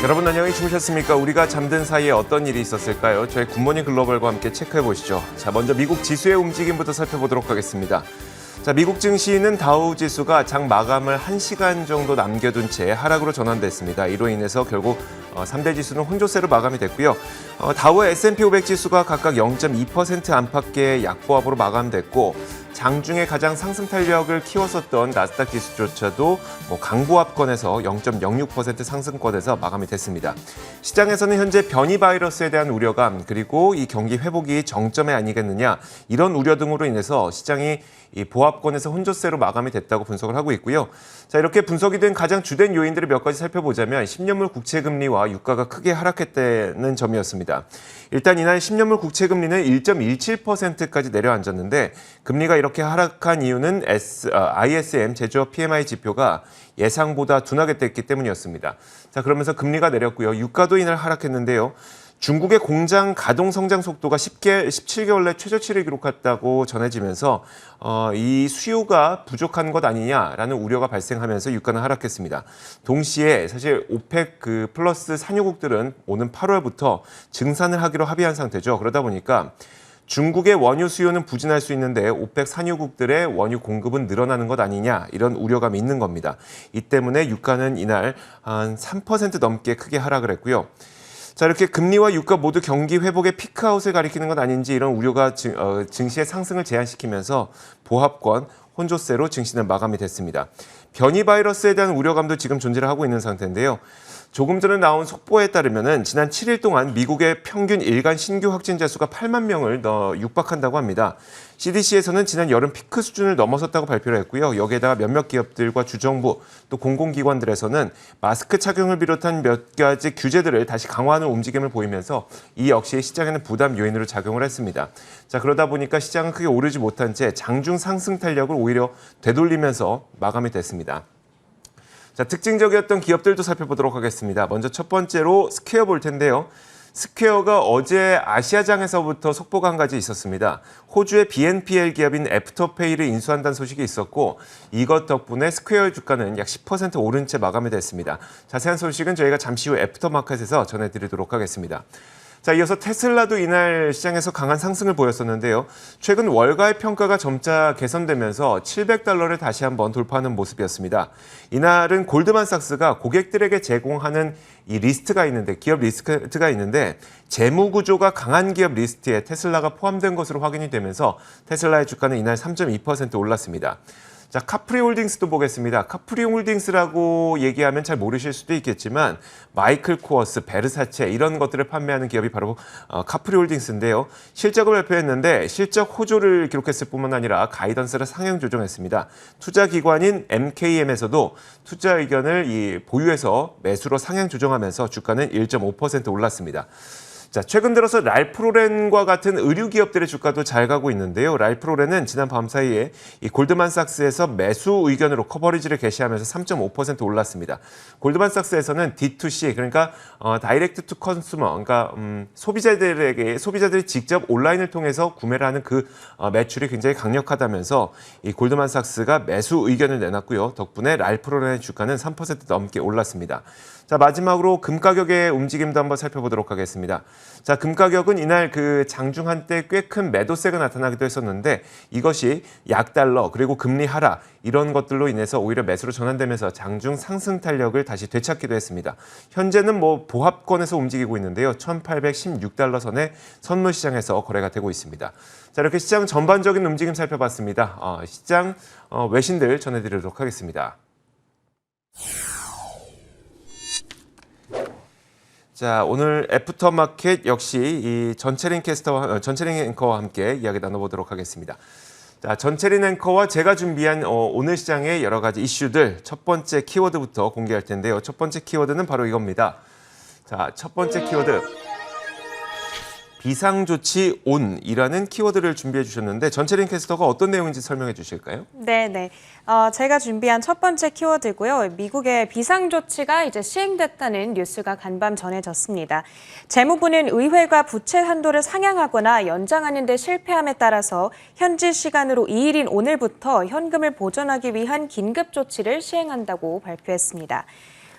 여러분 안녕히 주무셨습니까? 우리가 잠든 사이에 어떤 일이 있었을까요? 저희 굿모닝 글로벌과 함께 체크해 보시죠. 자, 먼저 미국 지수의 움직임부터 살펴보도록 하겠습니다. 자, 미국 증시는 다우 지수가 장 마감을 1시간 정도 남겨둔 채 하락으로 전환됐습니다. 이로 인해서 결국 3대 지수는 혼조세로 마감이 됐고요. 다우와 S&P 500 지수가 각각 0.2% 안팎의 약보합으로 마감됐고 장중에 가장 상승 탄력을 키웠었던 나스닥 지수조차도 강보합권에서 0.06% 상승권에서 마감이 됐습니다. 시장에서는 현재 변이 바이러스에 대한 우려감 그리고 이 경기 회복이 정점에 아니겠느냐 이런 우려 등으로 인해서 시장이 이 보합권에서 혼조세로 마감이 됐다고 분석을 하고 있고요. 자, 이렇게 분석이 된 가장 주된 요인들을 몇 가지 살펴보자면 10년물 국채금리와 유가가 크게 하락했다는 점이었습니다. 일단 이날 10년물 국채금리는 1.17%까지 내려앉았는데 금리가 이렇게 하락한 이유는 ISM 제조업 PMI 지표가 예상보다 둔하게 됐기 때문이었습니다. 자, 그러면서 금리가 내렸고요. 유가도 이날 하락했는데요. 중국의 공장 가동 성장 속도가 17개월 내 최저치를 기록했다고 전해지면서 이 수요가 부족한 것 아니냐라는 우려가 발생하면서 유가는 하락했습니다. 동시에 사실 오펙 플러스 산유국들은 오는 8월부터 증산을 하기로 합의한 상태죠. 그러다 보니까 중국의 원유 수요는 부진할 수 있는데 오펙 산유국들의 원유 공급은 늘어나는 것 아니냐 이런 우려감이 있는 겁니다. 이 때문에 유가는 이날 한 3% 넘게 크게 하락을 했고요. 자, 이렇게 금리와 유가 모두 경기 회복의 피크아웃을 가리키는 것 아닌지 이런 우려가 증시의 상승을 제한시키면서 보합권, 혼조세로 증시는 마감이 됐습니다. 변이 바이러스에 대한 우려감도 지금 존재를 하고 있는 상태인데요. 조금 전에 나온 속보에 따르면 지난 7일 동안 미국의 평균 일간 신규 확진자 수가 8만 명을 육박한다고 합니다. CDC에서는 지난 여름 피크 수준을 넘어섰다고 발표를 했고요. 여기에다가 몇몇 기업들과 주정부 또 공공기관들에서는 마스크 착용을 비롯한 몇 가지 규제들을 다시 강화하는 움직임을 보이면서 이 역시 시장에는 부담 요인으로 작용을 했습니다. 자, 그러다 보니까 시장은 크게 오르지 못한 채 장중 상승 탄력을 오히려 되돌리면서 마감이 됐습니다. 자, 특징적이었던 기업들도 살펴보도록 하겠습니다. 먼저 첫 번째로 스퀘어 볼 텐데요. 스퀘어가 어제 아시아장에서부터 속보가 한 가지 있었습니다. 호주의 BNPL 기업인 애프터페이를 인수한다는 소식이 있었고 이것 덕분에 스퀘어 주가는 약 10% 오른 채 마감이 됐습니다. 자세한 소식은 저희가 잠시 후 애프터마켓에서 전해드리도록 하겠습니다. 자, 이어서 테슬라도 이날 시장에서 강한 상승을 보였었는데요. 최근 월가의 평가가 점차 개선되면서 $700를 다시 한번 돌파하는 모습이었습니다. 이날은 골드만삭스가 고객들에게 제공하는 이 리스트가 있는데, 기업 리스트가 있는데 재무 구조가 강한 기업 리스트에 테슬라가 포함된 것으로 확인이 되면서 테슬라의 주가는 이날 3.2% 올랐습니다. 자, 카프리 홀딩스도 보겠습니다. 카프리 홀딩스라고 얘기하면 잘 모르실 수도 있겠지만 마이클 코어스, 베르사체 이런 것들을 판매하는 기업이 바로 카프리 홀딩스인데요. 실적을 발표했는데 실적 호조를 기록했을 뿐만 아니라 가이던스를 상향 조정했습니다. 투자기관인 MKM에서도 투자 의견을 보유해서 매수로 상향 조정하면서 주가는 1.5% 올랐습니다. 자, 최근 들어서 랄프로렌과 같은 의류 기업들의 주가도 잘 가고 있는데요. 랄프로렌은 지난 밤 사이에 이 골드만삭스에서 매수 의견으로 커버리지를 개시하면서 3.5% 올랐습니다. 골드만삭스에서는 D2C, 그러니까 다이렉트 투 컨슈머, 그러니까 소비자들이 직접 온라인을 통해서 구매를 하는 그 매출이 굉장히 강력하다면서 이 골드만삭스가 매수 의견을 내놨고요. 덕분에 랄프로렌의 주가는 3% 넘게 올랐습니다. 자, 마지막으로 금 가격의 움직임도 한번 살펴보도록 하겠습니다. 자, 금 가격은 이날 장중 한때 꽤 큰 매도세가 나타나기도 했었는데 이것이 약달러 그리고 금리 하락 이런 것들로 인해서 오히려 매수로 전환되면서 장중 상승 탄력을 다시 되찾기도 했습니다. 현재는 보합권에서 움직이고 있는데요. 1816달러 선의 선물 시장에서 거래가 되고 있습니다. 자, 이렇게 시장 전반적인 움직임 살펴봤습니다. 시장 외신들 전해드리도록 하겠습니다. 자, 오늘 애프터마켓 역시 이 전채린 앵커와 함께 이야기 나눠보도록 하겠습니다. 자, 전채린 앵커와 제가 준비한 오늘 시장의 여러 가지 이슈들 첫 번째 키워드부터 공개할 텐데요. 첫 번째 키워드는 바로 이겁니다. 자, 첫 번째 키워드. 비상조치 온이라는 키워드를 준비해 주셨는데 전채린 캐스터가 어떤 내용인지 설명해 주실까요? 네. 제가 준비한 첫 번째 키워드고요. 미국의 비상조치가 이제 시행됐다는 뉴스가 간밤 전해졌습니다. 재무부는 의회가 부채 한도를 상향하거나 연장하는 데 실패함에 따라서 현지 시간으로 2일인 오늘부터 현금을 보존하기 위한 긴급 조치를 시행한다고 발표했습니다.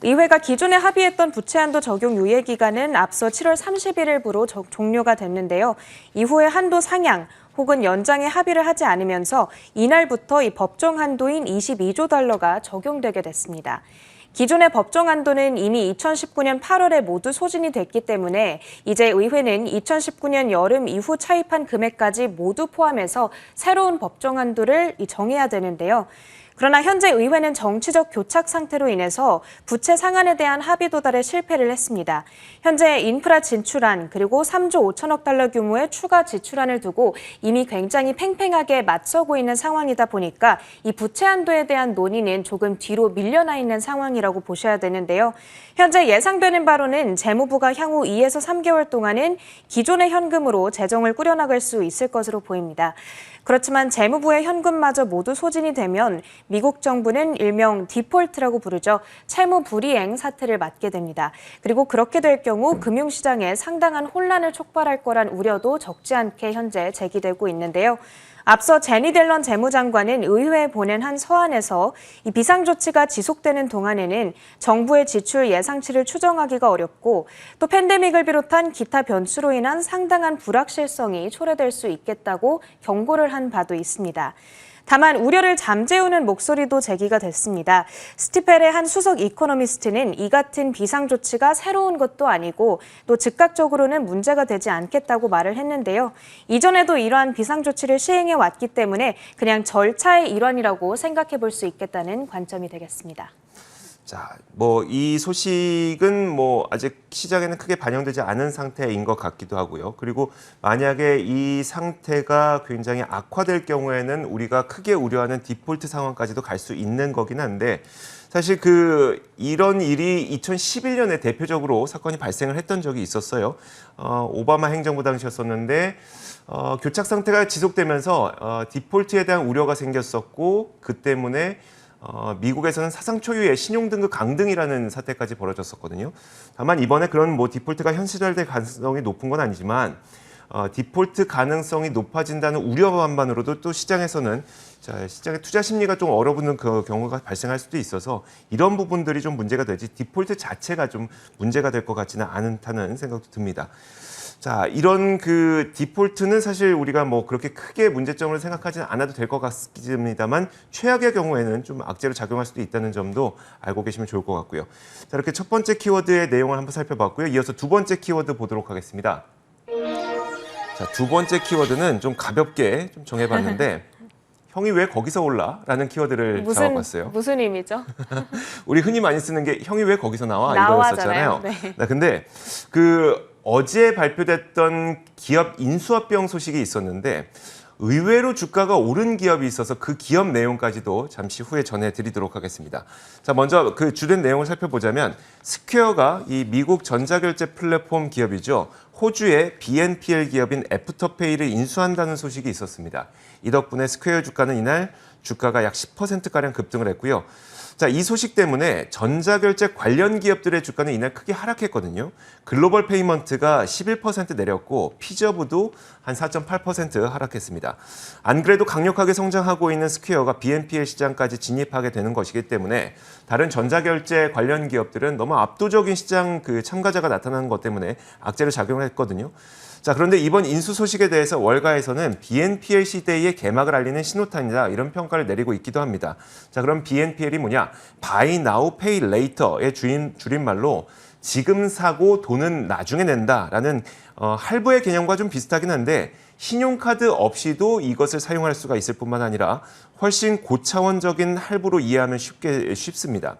의회가 기존에 합의했던 부채 한도 적용 유예 기간은 앞서 7월 31일부로 종료가 됐는데요. 이후에 한도 상향 혹은 연장에 합의를 하지 않으면서 이날부터 이 법정 한도인 22조 달러가 적용되게 됐습니다. 기존의 법정 한도는 이미 2019년 8월에 모두 소진이 됐기 때문에 이제 의회는 2019년 여름 이후 차입한 금액까지 모두 포함해서 새로운 법정 한도를 정해야 되는데요. 그러나 현재 의회는 정치적 교착 상태로 인해서 부채 상한에 대한 합의 도달에 실패를 했습니다. 현재 인프라 진출안 그리고 3조 5천억 달러 규모의 추가 지출안을 두고 이미 굉장히 팽팽하게 맞서고 있는 상황이다 보니까 이 부채 한도에 대한 논의는 조금 뒤로 밀려나 있는 상황이라고 보셔야 되는데요. 현재 예상되는 바로는 재무부가 향후 2에서 3개월 동안은 기존의 현금으로 재정을 꾸려나갈 수 있을 것으로 보입니다. 그렇지만 재무부의 현금마저 모두 소진이 되면 미국 정부는 일명 디폴트라고 부르죠. 채무 불이행 사태를 맞게 됩니다. 그리고 그렇게 될 경우 금융시장에 상당한 혼란을 촉발할 거란 우려도 적지 않게 현재 제기되고 있는데요. 앞서 제니 델런 재무장관은 의회에 보낸 한 서한에서 이 비상조치가 지속되는 동안에는 정부의 지출 예상치를 추정하기가 어렵고 또 팬데믹을 비롯한 기타 변수로 인한 상당한 불확실성이 초래될 수 있겠다고 경고를 한 바도 있습니다. 다만 우려를 잠재우는 목소리도 제기가 됐습니다. 스티펠의 한 수석 이코노미스트는 이 같은 비상조치가 새로운 것도 아니고 또 즉각적으로는 문제가 되지 않겠다고 말을 했는데요. 이전에도 이러한 비상조치를 시행해 왔기 때문에 그냥 절차의 일환이라고 생각해 볼 수 있겠다는 관점이 되겠습니다. 자, 이 소식은 아직 시장에는 크게 반영되지 않은 상태인 것 같기도 하고요. 그리고 만약에 이 상태가 굉장히 악화될 경우에는 우리가 크게 우려하는 디폴트 상황까지도 갈 수 있는 거긴 한데 사실 이런 일이 2011년에 대표적으로 사건이 발생을 했던 적이 있었어요. 오바마 행정부 당시였었는데 교착 상태가 지속되면서 디폴트에 대한 우려가 생겼었고 그 때문에 미국에서는 사상 초유의 신용등급 강등이라는 사태까지 벌어졌었거든요. 다만 이번에 그런 디폴트가 현실화될 가능성이 높은 건 아니지만 디폴트 가능성이 높아진다는 우려만으로도 또 시장에서는 시장의 투자 심리가 좀 얼어붙는 그 경우가 발생할 수도 있어서 이런 부분들이 좀 문제가 되지 디폴트 자체가 좀 문제가 될 것 같지는 않다는 생각도 듭니다. 자, 이런 디폴트는 사실 우리가 그렇게 크게 문제점을 생각하지는 않아도 될 것 같습니다만 최악의 경우에는 좀 악재로 작용할 수도 있다는 점도 알고 계시면 좋을 것 같고요. 자, 이렇게 첫 번째 키워드의 내용을 한번 살펴봤고요. 이어서 두 번째 키워드 보도록 하겠습니다. 자, 두 번째 키워드는 좀 가볍게 좀 정해봤는데 형이 왜 거기서 올라? 라는 키워드를 잡아봤어요. 무슨 의미죠? 우리 흔히 많이 쓰는 게 형이 왜 거기서 나와? 나와잖아요. 이거였었잖아요. 네. 근데 어제 발표됐던 기업 인수합병 소식이 있었는데 의외로 주가가 오른 기업이 있어서 그 기업 내용까지도 잠시 후에 전해드리도록 하겠습니다. 자, 먼저 주된 내용을 살펴보자면 스퀘어가 이 미국 전자결제 플랫폼 기업이죠. 호주의 BNPL 기업인 애프터페이를 인수한다는 소식이 있었습니다. 이 덕분에 스퀘어 주가는 이날 주가가 약 10%가량 급등을 했고요. 자, 이 소식 때문에 전자결제 관련 기업들의 주가는 이날 크게 하락했거든요. 글로벌 페이먼트가 11% 내렸고 피저브도 한 4.8% 하락했습니다. 안 그래도 강력하게 성장하고 있는 스퀘어가 BNPL 시장까지 진입하게 되는 것이기 때문에 다른 전자결제 관련 기업들은 너무 압도적인 시장 참가자가 나타나는 것 때문에 악재로 작용을 했거든요. 자, 그런데 이번 인수 소식에 대해서 월가에서는 BNPL 시대의 개막을 알리는 신호탄이다 이런 평가를 내리고 있기도 합니다. 자, 그럼 BNPL이 뭐냐? Buy Now, Pay Later의 줄임말로 지금 사고 돈은 나중에 낸다라는 할부의 개념과 좀 비슷하긴 한데 신용카드 없이도 이것을 사용할 수가 있을 뿐만 아니라 훨씬 고차원적인 할부로 이해하면 쉽습니다.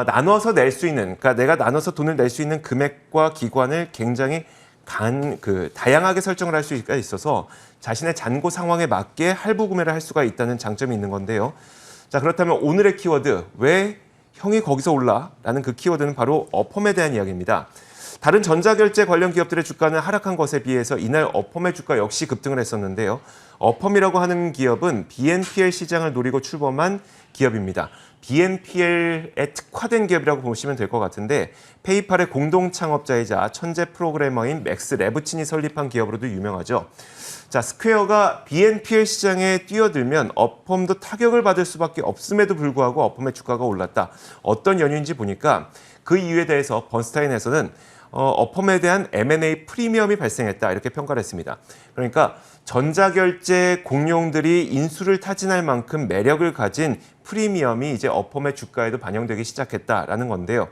나눠서 낼 수 있는, 그러니까 내가 나눠서 돈을 낼 수 있는 금액과 기관을 굉장히 다양하게 설정을 할 수가 있어서 자신의 잔고 상황에 맞게 할부 구매를 할 수가 있다는 장점이 있는 건데요. 자, 그렇다면 오늘의 키워드, 왜 형이 거기서 올라? 라는 그 키워드는 바로 어펌에 대한 이야기입니다. 다른 전자결제 관련 기업들의 주가는 하락한 것에 비해서 이날 어펌의 주가 역시 급등을 했었는데요. 어펌이라고 하는 기업은 BNPL 시장을 노리고 출범한 기업입니다. BNPL에 특화된 기업이라고 보시면 될 것 같은데 페이팔의 공동 창업자이자 천재 프로그래머인 맥스 레브친이 설립한 기업으로도 유명하죠. 자, 스퀘어가 BNPL 시장에 뛰어들면 업펌도 타격을 받을 수밖에 없음에도 불구하고 업펌의 주가가 올랐다. 어떤 연유인지 보니까 그 이유에 대해서 번스타인에서는 업펌에 대한 M&A 프리미엄이 발생했다 이렇게 평가를 했습니다. 그러니까 전자결제 공룡들이 인수를 타진할 만큼 매력을 가진 프리미엄이 이제 업펌의 주가에도 반영되기 시작했다라는 건데요.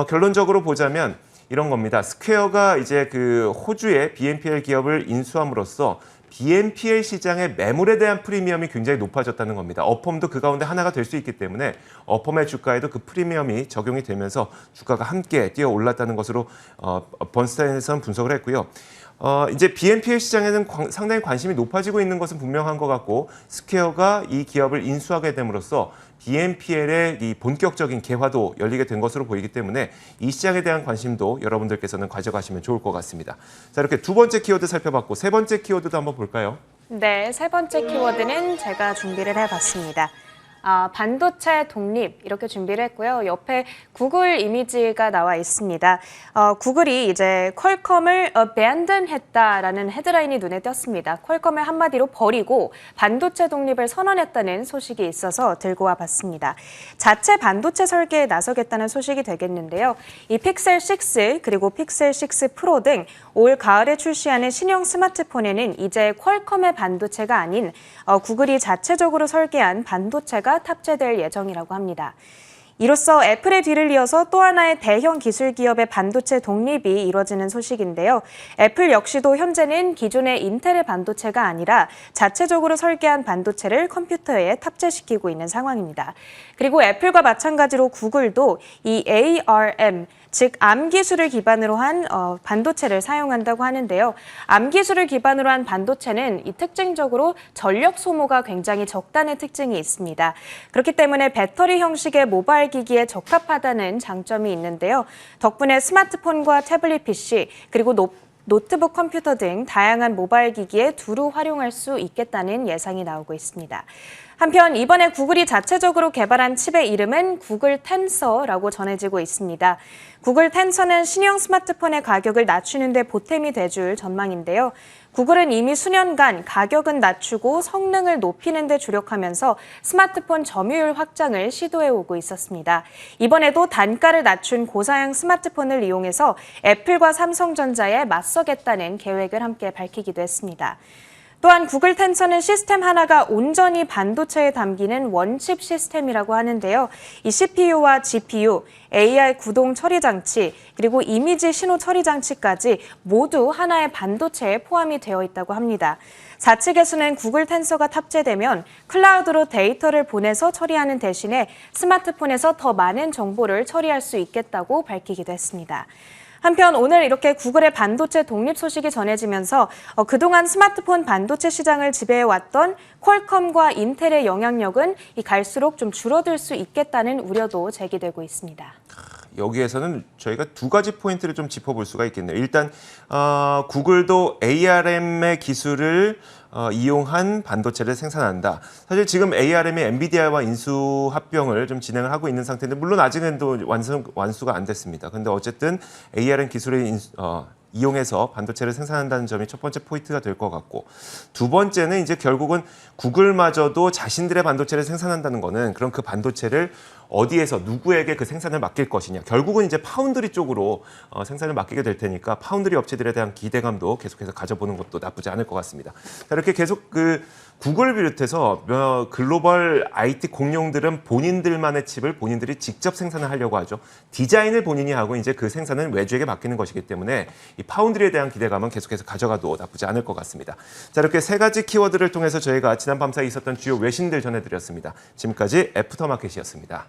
결론적으로 보자면 이런 겁니다. 스퀘어가 이제 그 호주의 BNPL 기업을 인수함으로써 BNPL 시장의 매물에 대한 프리미엄이 굉장히 높아졌다는 겁니다. 업펌도 그 가운데 하나가 될 수 있기 때문에 업펌의 주가에도 그 프리미엄이 적용이 되면서 주가가 함께 뛰어 올랐다는 것으로 번스타인에서는 분석을 했고요. 이제 BNPL 시장에는 상당히 관심이 높아지고 있는 것은 분명한 것 같고 스퀘어가 이 기업을 인수하게 됨으로써 BNPL의 이 본격적인 개화도 열리게 된 것으로 보이기 때문에 이 시장에 대한 관심도 여러분들께서는 가져가시면 좋을 것 같습니다. 자, 이렇게 두 번째 키워드 살펴봤고 세 번째 키워드도 한번 볼까요? 네, 세 번째 키워드는 제가 준비를 해봤습니다. 반도체 독립 이렇게 준비를 했고요. 옆에 구글 이미지가 나와 있습니다. 구글이 이제 퀄컴을 abandon 했다라는 헤드라인이 눈에 띄었습니다. 퀄컴을 한마디로 버리고 반도체 독립을 선언했다는 소식이 있어서 들고 와봤습니다. 자체 반도체 설계에 나서겠다는 소식이 되겠는데요. 이 픽셀 6 그리고 픽셀 6 프로 등 올 가을에 출시하는 신형 스마트폰에는 이제 퀄컴의 반도체가 아닌 구글이 자체적으로 설계한 반도체가 탑재될 예정이라고 합니다. 이로써 애플의 뒤를 이어서 또 하나의 대형 기술 기업의 반도체 독립이 이뤄지는 소식인데요. 애플 역시도 현재는 기존의 인텔의 반도체가 아니라 자체적으로 설계한 반도체를 컴퓨터에 탑재시키고 있는 상황입니다. 그리고 애플과 마찬가지로 구글도 이 ARM, 즉 암 기술을 기반으로 한 반도체를 사용한다고 하는데요. 암 기술을 기반으로 한 반도체는 이 특징적으로 전력 소모가 굉장히 적다는 특징이 있습니다. 그렇기 때문에 배터리 형식의 모바일 기기에 적합하다는 장점이 있는데요. 덕분에 스마트폰과 태블릿 PC 그리고 노트북 컴퓨터 등 다양한 모바일 기기에 두루 활용할 수 있겠다는 예상이 나오고 있습니다. 한편 이번에 구글이 자체적으로 개발한 칩의 이름은 구글 텐서라고 전해지고 있습니다. 구글 텐서는 신형 스마트폰의 가격을 낮추는 데 보탬이 돼줄 전망인데요. 구글은 이미 수년간 가격은 낮추고 성능을 높이는 데 주력하면서 스마트폰 점유율 확장을 시도해오고 있었습니다. 이번에도 단가를 낮춘 고사양 스마트폰을 이용해서 애플과 삼성전자에 맞서겠다는 계획을 함께 밝히기도 했습니다. 또한 구글 텐서는 시스템 하나가 온전히 반도체에 담기는 원칩 시스템이라고 하는데요. 이 CPU와 GPU, AI 구동 처리 장치, 그리고 이미지 신호 처리 장치까지 모두 하나의 반도체에 포함이 되어 있다고 합니다. 좌측에서는 구글 텐서가 탑재되면 클라우드로 데이터를 보내서 처리하는 대신에 스마트폰에서 더 많은 정보를 처리할 수 있겠다고 밝히기도 했습니다. 한편 오늘 이렇게 구글의 반도체 독립 소식이 전해지면서 그동안 스마트폰 반도체 시장을 지배해왔던 퀄컴과 인텔의 영향력은 갈수록 좀 줄어들 수 있겠다는 우려도 제기되고 있습니다. 여기에서는 저희가 두 가지 포인트를 좀 짚어볼 수가 있겠네요. 일단 구글도 ARM의 기술을 이용한 반도체를 생산한다. 사실 지금 ARM이 엔비디아와 인수 합병을 좀 진행을 하고 있는 상태인데 물론 아직은 또 완수가 안 됐습니다. 근데 어쨌든 ARM 기술을 이용해서 반도체를 생산한다는 점이 첫 번째 포인트가 될 것 같고 두 번째는 이제 결국은 구글마저도 자신들의 반도체를 생산한다는 거는 그럼 그 반도체를 어디에서 누구에게 그 생산을 맡길 것이냐. 결국은 이제 파운드리 쪽으로 생산을 맡기게 될 테니까 파운드리 업체들에 대한 기대감도 계속해서 가져보는 것도 나쁘지 않을 것 같습니다. 자, 이렇게 계속 구글 비롯해서 글로벌 IT 공룡들은 본인들만의 칩을 본인들이 직접 생산을 하려고 하죠. 디자인을 본인이 하고 이제 그 생산은 외주에게 맡기는 것이기 때문에 이 파운드리에 대한 기대감은 계속해서 가져가도 나쁘지 않을 것 같습니다. 자, 이렇게 세 가지 키워드를 통해서 저희가 지난 밤 사이 있었던 주요 외신들 전해드렸습니다. 지금까지 애프터마켓이었습니다.